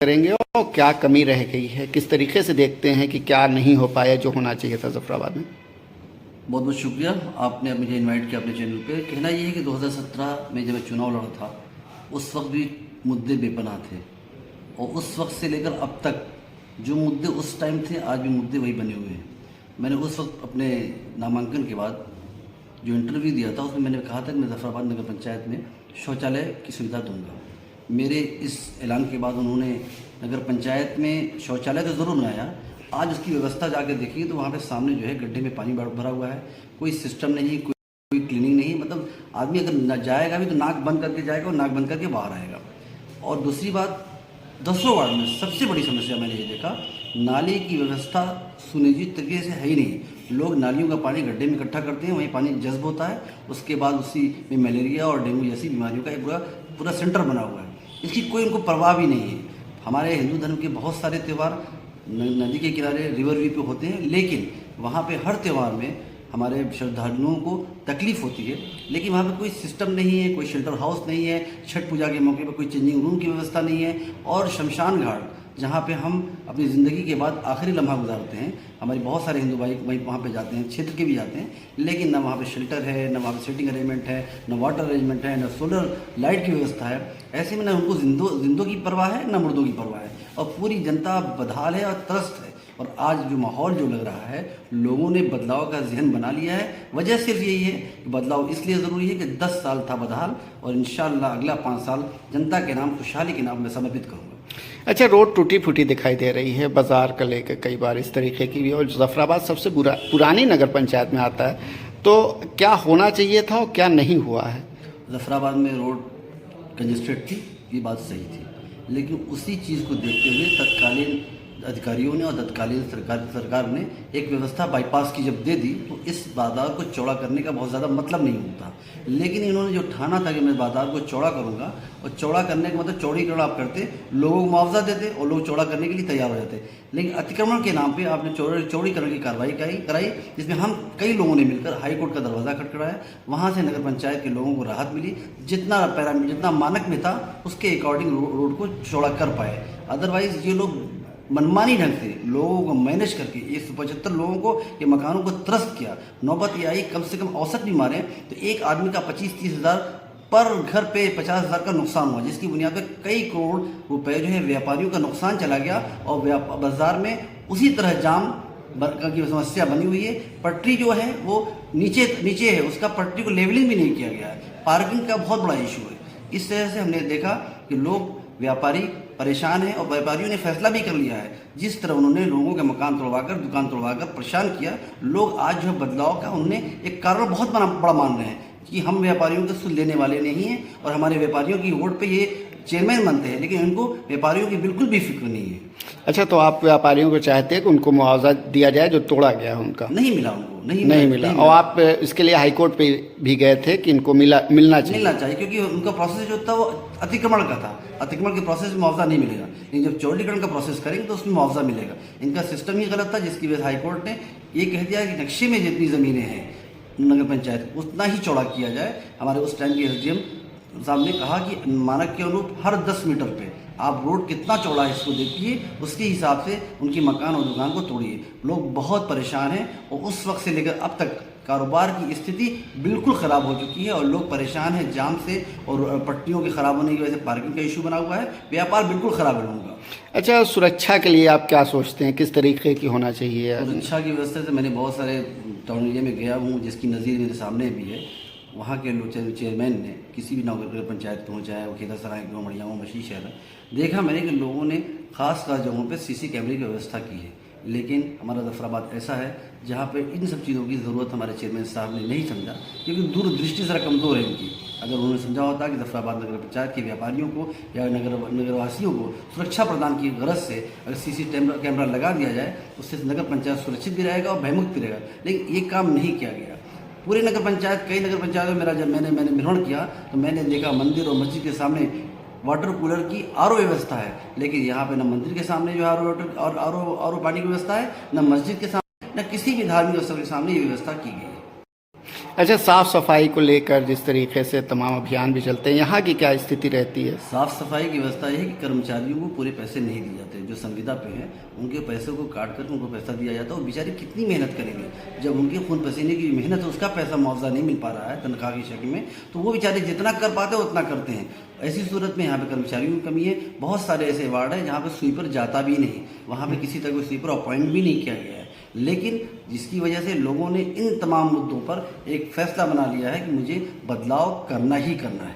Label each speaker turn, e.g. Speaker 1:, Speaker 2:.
Speaker 1: करेंगे और क्या कमी रह गई है, किस तरीके से देखते हैं कि क्या नहीं हो पाया जो होना चाहिए था ज़फ़राबाद में।
Speaker 2: बहुत बहुत शुक्रिया, आपने मुझे इनवाइट किया अपने चैनल पे। कहना ये है कि 2017 में जब मैं चुनाव लड़ा था उस वक्त भी मुद्दे बेपनाह थे, और उस वक्त से लेकर अब तक जो मुद्दे उस टाइम थे आज भी मुद्दे वही बने हुए हैं। मैंने उस वक्त अपने नामांकन के बाद जो इंटरव्यू दिया था उसमें मैंने कहा था कि मैं ज़फ़राबाद नगर पंचायत में शौचालय की सुविधा दूंगा। मेरे इस ऐलान के बाद उन्होंने नगर पंचायत में शौचालय तो ज़रूर बनाया, आज उसकी व्यवस्था जाके देखिए तो वहाँ पे सामने जो है गड्ढे में पानी भरा हुआ है, कोई सिस्टम नहीं, कोई क्लीनिंग नहीं। मतलब आदमी अगर न जाएगा भी तो नाक बंद करके जाएगा और नाक बंद करके बाहर आएगा। और दूसरी बात, 10 वार्ड में सबसे बड़ी समस्या मैंने ये देखा, नाली की व्यवस्था सुनिश्चित तरीके से है ही नहीं। लोग नालियों का पानी गड्ढे में इकट्ठा करते हैं, वहीं पानी जज्ब होता है, उसके बाद उसी में मलेरिया और डेंगू जैसी बीमारियों का एक पूरा सेंटर बना हुआ है। इसकी कोई उनको परवाह भी नहीं है। हमारे हिंदू धर्म के बहुत सारे त्यौहार नदी के किनारे रिवर व्यू पे होते हैं, लेकिन वहाँ पे हर त्यौहार में हमारे श्रद्धालुओं को तकलीफ़ होती है, लेकिन वहाँ पे कोई सिस्टम नहीं है, कोई शेल्टर हाउस नहीं है, छठ पूजा के मौके पर कोई चेंजिंग रूम की व्यवस्था नहीं है। और शमशान घाट जहाँ पे हम अपनी ज़िंदगी के बाद आखिरी लम्हा गुजारते हैं, हमारे बहुत सारे हिंदू भाई वहाँ पे जाते हैं, क्षेत्र के भी जाते हैं, लेकिन ना वहाँ पे शेल्टर है, ना वहाँ पे सिटिंग अरेंजमेंट है, ना वाटर अरेंजमेंट है, ना सोलर लाइट की व्यवस्था है। ऐसे में ना उनको जिंदों की परवाह है, ना मुर्दों की परवाह है, और पूरी जनता बदहाल है और त्रस्त है। और आज जो माहौल जो लग रहा है, लोगों ने बदलाव का जहन बना लिया है। वजह सिर्फ यही है कि बदलाव इसलिए ज़रूरी है कि 10 साल था बदहाल, और इंशाअल्लाह अगला 5 साल जनता के नाम, खुशहाली के नाम में समर्पित करूँगा।
Speaker 1: अच्छा, रोड टूटी फूटी दिखाई दे रही है, बाज़ार का लेकर कई बार इस तरीके की भी, और ज़फ़राबाद सबसे पुरानी नगर पंचायत में आता है, तो क्या होना चाहिए था और क्या नहीं हुआ है।
Speaker 2: ज़फ़राबाद में रोड कंजेस्टेड थी, ये बात सही थी, लेकिन उसी चीज़ को देखते हुए तत्कालीन अधिकारियों ने और तत्कालीन सरकार ने एक व्यवस्था बाईपास की जब दे दी, तो इस बाजार को चौड़ा करने का बहुत ज़्यादा मतलब नहीं होता। लेकिन इन्होंने जो ठाना था कि मैं बाजार को चौड़ा करूँगा, और चौड़ा करने का मतलब चौड़ीकरण आप करते, लोगों को मुआवजा देते और लोग चौड़ा करने के लिए तैयार हो जाते। लेकिन अतिक्रमण के नाम पे आपने चौड़ीकरण की कार्रवाई कराई, जिसमें हम कई लोगों ने मिलकर हाई कोर्ट का दरवाज़ा खटखटाया। वहाँ से नगर पंचायत के लोगों को राहत मिली, जितना मानक में था उसके अकॉर्डिंग रोड को चौड़ा कर पाए। अदरवाइज़ ये लोग मनमानी ढंग से लोगों को मैनेज करके 175 लोगों को ये मकानों को त्रस्त किया। नौबत ये आई, कम से कम औसत भी मारें तो एक आदमी का 25-30 हज़ार पर घर पे 50 हज़ार का नुकसान हुआ, जिसकी बुनियाद पर कई करोड़ रुपए जो है व्यापारियों का नुकसान चला गया। और बाजार में उसी तरह जाम की समस्या बनी हुई है। पटरी जो है वो नीचे है, उसका पटरी को लेवलिंग भी नहीं किया गया है। पार्किंग का बहुत बड़ा इशू है। इस तरह से हमने देखा कि लोग, व्यापारी परेशान हैं, और व्यापारियों ने फैसला भी कर लिया है। जिस तरह उन्होंने लोगों के मकान तोड़वाकर, दुकान तोड़वाकर परेशान किया, लोग आज जो बदलाव का उन्होंने एक कारण बहुत बड़ा मान रहे हैं कि हम व्यापारियों के सुध लेने वाले नहीं हैं, और हमारे व्यापारियों की वोट पे ये चेयरमैन बनते हैं, लेकिन उनको व्यापारियों की बिल्कुल भी फिक्र नहीं है।
Speaker 1: अच्छा, तो आप व्यापारियों को चाहते हैं कि उनको मुआवजा दिया जाए जो तोड़ा गया है उनका?
Speaker 2: नहीं मिला उनको,
Speaker 1: नहीं मिला। और आप इसके लिए हाई कोर्ट पे भी गए थे कि इनको मिलना चाहिए,
Speaker 2: क्योंकि उनका प्रोसेस जो था वो अतिक्रमण का था। अतिक्रमण के प्रोसेस में मुआवजा नहीं मिलेगा, लेकिन जब चौड़ीकरण का प्रोसेस करेंगे तो उसमें मुआवजा मिलेगा। इनका सिस्टम ही गलत था, जिसकी वजह से हाई कोर्ट ने ये कह दिया कि नक्शे में जितनी ज़मीनें हैं नगर पंचायत उतना ही चौड़ा किया जाए। हमारे उस टाइम के एसडीएम साहब ने कहा कि मानक के अनुरूप हर 10 मीटर पे आप रोड कितना चौड़ा है इसको देखिए, उसके हिसाब से उनकी मकान और दुकान को तोड़िए। लोग बहुत परेशान हैं, और उस वक्त से लेकर अब तक कारोबार की स्थिति बिल्कुल ख़राब हो चुकी है, और लोग परेशान हैं जाम से, और पट्टियों के ख़राब होने की वजह से पार्किंग का इशू बना हुआ है। व्यापार बिल्कुल ख़राब है लोगों का।
Speaker 1: अच्छा, सुरक्षा के लिए आप क्या सोचते हैं, किस तरीके की होना चाहिए?
Speaker 2: सुरक्षा की व्यवस्था से मैंने बहुत सारे टाउन एरिया में गया हूँ, जिसकी नज़ीर मेरे सामने भी है। वहाँ के चेयरमैन ने किसी भी नगर पंचायत पहुँचा है, वो खेतासराय, गौमड़िया, मछली शहर, देखा मैंने कि लोगों ने खास जगहों पे सीसी कैमरे की व्यवस्था की है। लेकिन हमारा ज़फ़राबाद ऐसा है जहाँ पे इन सब चीज़ों की ज़रूरत हमारे चेयरमैन साहब ने नहीं समझा, क्योंकि दूरदृष्टि ज़रा कमज़ोर है उनकी। अगर उन्होंने समझा होता कि ज़फ़राबाद नगर पंचायत के व्यापारियों को या नगरवासियों को सुरक्षा प्रदान की गरज से अगर सीसी कैमरा लगा दिया जाए, उससे नगर पंचायत सुरक्षित भी रहेगा और भयमुक्त भी रहेगा। लेकिन ये काम नहीं किया गया। पूरे नगर पंचायत, कई नगर पंचायतों में जब मैंने भ्रमण किया तो मैंने देखा मंदिर और मस्जिद के सामने वाटर कूलर की आरओ व्यवस्था है, लेकिन यहाँ पे न मंदिर के सामने जो आरओ पानी की व्यवस्था है, न मस्जिद के सामने, न किसी भी धार्मिक स्थल के सामने ये व्यवस्था की गई है।
Speaker 1: अच्छा, साफ सफाई को लेकर जिस तरीके से तमाम अभियान भी चलते हैं, यहाँ की क्या स्थिति रहती है?
Speaker 2: साफ सफाई की व्यवस्था यह है कि कर्मचारियों को पूरे पैसे नहीं दिए जाते। जो संविदा पे हैं उनके पैसे को काट कर उनको पैसा दिया जाता है। और बेचारे कितनी मेहनत करेंगे जब उनके खून पसीने की मेहनत है उसका पैसा मुआवजा नहीं मिल पा रहा है तनख्वाह की शक्ल में, तो वो बेचारे जितना कर पाते हैं उतना करते हैं। ऐसी सूरत में यहाँ पे कर्मचारियों की कमी है। बहुत सारे ऐसे वार्ड हैं जहाँ पे स्वीपर जाता भी नहीं, वहाँ पे किसी तरह का स्वीपर अपॉइंट भी नहीं किया गया है। लेकिन जिसकी वजह से लोगों ने इन तमाम मुद्दों पर एक फैसला बना लिया है कि मुझे बदलाव करना ही करना है।